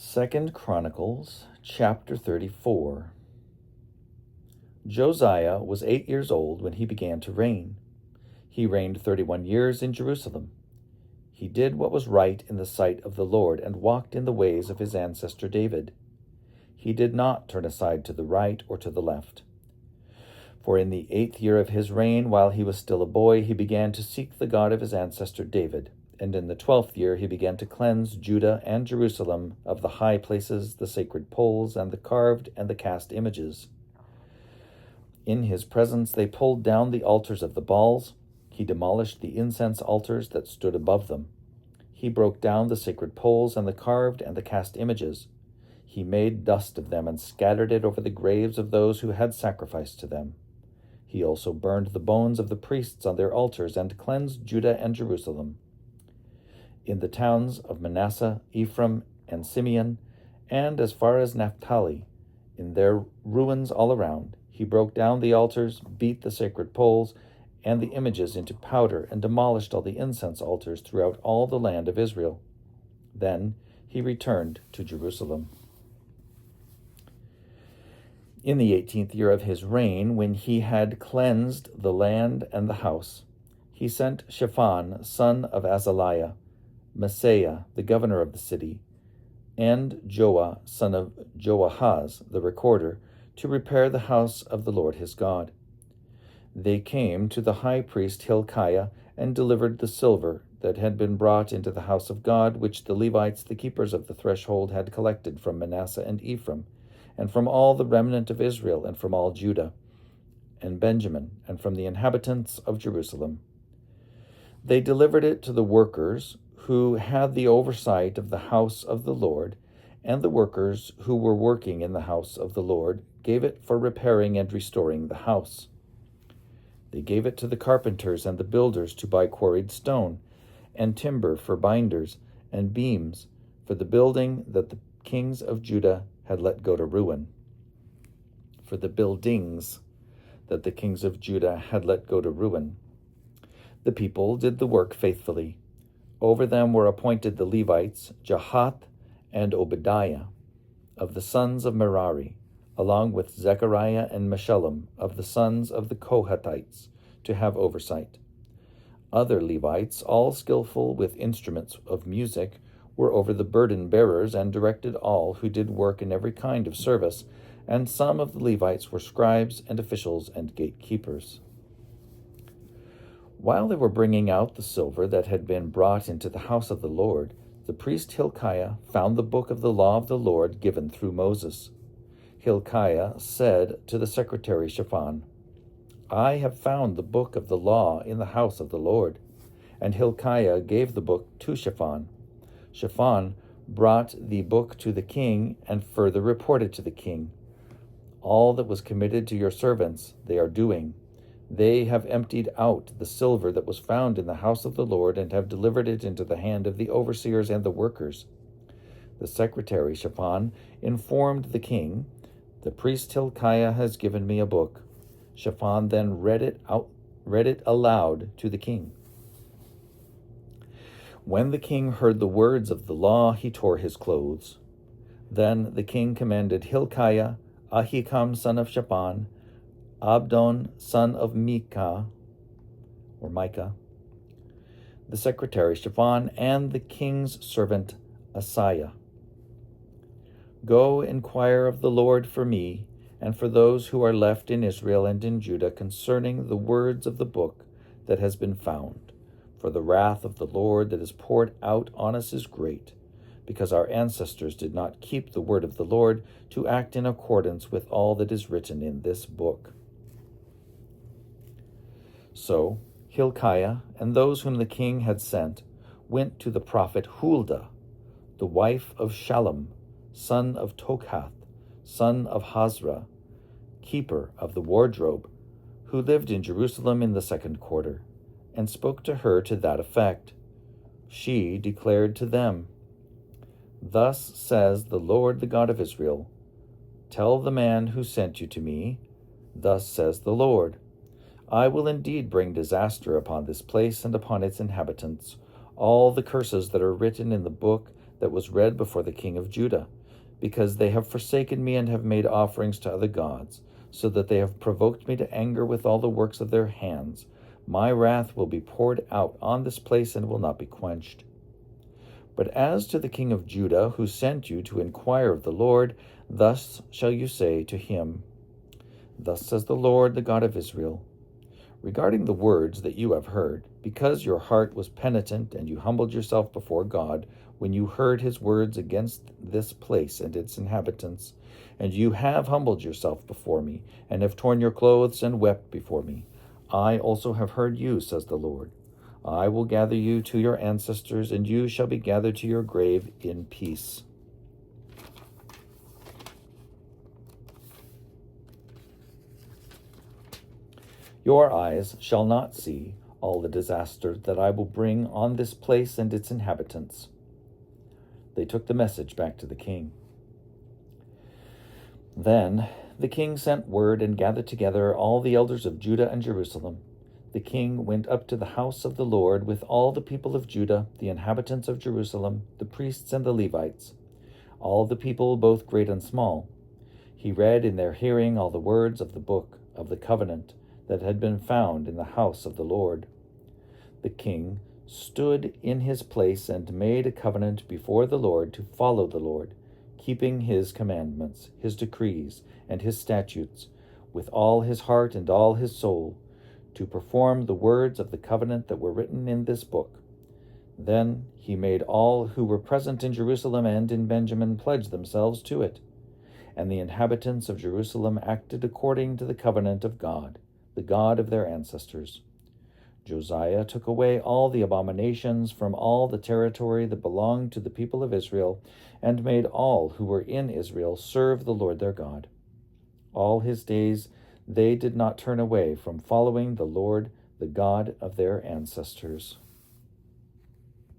2 Chronicles chapter 34. Josiah was 8 years old when he began to reign. He reigned 31 years in Jerusalem. He did what was right in the sight of the Lord and walked in the ways of his ancestor David. He did not turn aside to the right or to the left. For in the 8th year of his reign, while he was still a boy, he began to seek the God of his ancestor David. And in the 12th year he began to cleanse Judah and Jerusalem of the high places, the sacred poles, and the carved and the cast images. In his presence they pulled down the altars of the Baals. He demolished the incense altars that stood above them. He broke down the sacred poles and the carved and the cast images. He made dust of them and scattered it over the graves of those who had sacrificed to them. He also burned the bones of the priests on their altars and cleansed Judah and Jerusalem. In the towns of Manasseh, Ephraim, and Simeon, and as far as Naphtali, in their ruins all around, he broke down the altars, beat the sacred poles and the images into powder, and demolished all the incense altars throughout all the land of Israel. Then he returned to Jerusalem. In the 18th year of his reign, when he had cleansed the land and the house, he sent Shaphan, son of Azaliah, Maaseiah, the governor of the city, and Joah, son of Joahaz, the recorder, to repair the house of the Lord his God. They came to the high priest Hilkiah and delivered the silver that had been brought into the house of God, which the Levites, the keepers of the threshold, had collected from Manasseh and Ephraim, and from all the remnant of Israel, and from all Judah and Benjamin, and from the inhabitants of Jerusalem. They delivered it to the workers who had the oversight of the house of the Lord, and the workers who were working in the house of the Lord gave it for repairing and restoring the house. They gave it to the carpenters and the builders to buy quarried stone, and timber for binders, and beams for the building that the kings of Judah had let go to ruin. For the buildings that the kings of Judah had let go to ruin. The people did the work faithfully. Over them were appointed the Levites, Jahath and Obadiah, of the sons of Merari, along with Zechariah and Meshullam, of the sons of the Kohathites, to have oversight. Other Levites, all skillful with instruments of music, were over the burden bearers and directed all who did work in every kind of service, and some of the Levites were scribes and officials and gatekeepers. While they were bringing out the silver that had been brought into the house of the Lord, the priest Hilkiah found the book of the law of the Lord given through Moses. Hilkiah said to the secretary Shaphan, "I have found the book of the law in the house of the Lord." And Hilkiah gave the book to Shaphan. Shaphan brought the book to the king and further reported to the king, "All that was committed to your servants they are doing. They have emptied out the silver that was found in the house of the Lord and have delivered it into the hand of the overseers and the workers." The secretary Shaphan informed the king, "The priest Hilkiah has given me a book." Shaphan then read it aloud to the king. When the king heard the words of the law, he tore his clothes. Then the king commanded Hilkiah, Ahikam son of Shaphan, Abdon son of Micah, the secretary Shaphan, and the king's servant Asaiah, "Go inquire of the Lord for me and for those who are left in Israel and in Judah concerning the words of the book that has been found. For the wrath of the Lord that is poured out on us is great, because our ancestors did not keep the word of the Lord to act in accordance with all that is written in this book." So Hilkiah and those whom the king had sent went to the prophet Huldah, the wife of Shallum, son of Tokhath, son of Hazra, keeper of the wardrobe, who lived in Jerusalem in the 2nd quarter, and spoke to her to that effect. She declared to them, "Thus says the Lord, the God of Israel, tell the man who sent you to me, thus says the Lord, I will indeed bring disaster upon this place and upon its inhabitants, all the curses that are written in the book that was read before the king of Judah, because they have forsaken me and have made offerings to other gods, so that they have provoked me to anger with all the works of their hands. My wrath will be poured out on this place and will not be quenched. But as to the king of Judah, who sent you to inquire of the Lord, thus shall you say to him, Thus says the Lord, the God of Israel, regarding the words that you have heard, because your heart was penitent and you humbled yourself before God, when you heard his words against this place and its inhabitants, and you have humbled yourself before me, and have torn your clothes and wept before me, I also have heard you, says the Lord. I will gather you to your ancestors, and you shall be gathered to your grave in peace. Your eyes shall not see all the disaster that I will bring on this place and its inhabitants. They took the message back to the king. Then the king sent word and gathered together all the elders of Judah and Jerusalem. The king went up to the house of the Lord with all the people of Judah, the inhabitants of Jerusalem, the priests and the Levites, all the people, both great and small. He read in their hearing all the words of the book of the covenant that had been found in the house of the Lord. The king stood in his place and made a covenant before the Lord to follow the Lord, keeping his commandments, his decrees, and his statutes, with all his heart and all his soul, to perform the words of the covenant that were written in this book. Then he made all who were present in Jerusalem and in Benjamin pledge themselves to it. And the inhabitants of Jerusalem acted according to the covenant of God, the God of their ancestors. Josiah took away all the abominations from all the territory that belonged to the people of Israel, and made all who were in Israel serve the Lord their God. All his days they did not turn away from following the Lord, the God of their ancestors.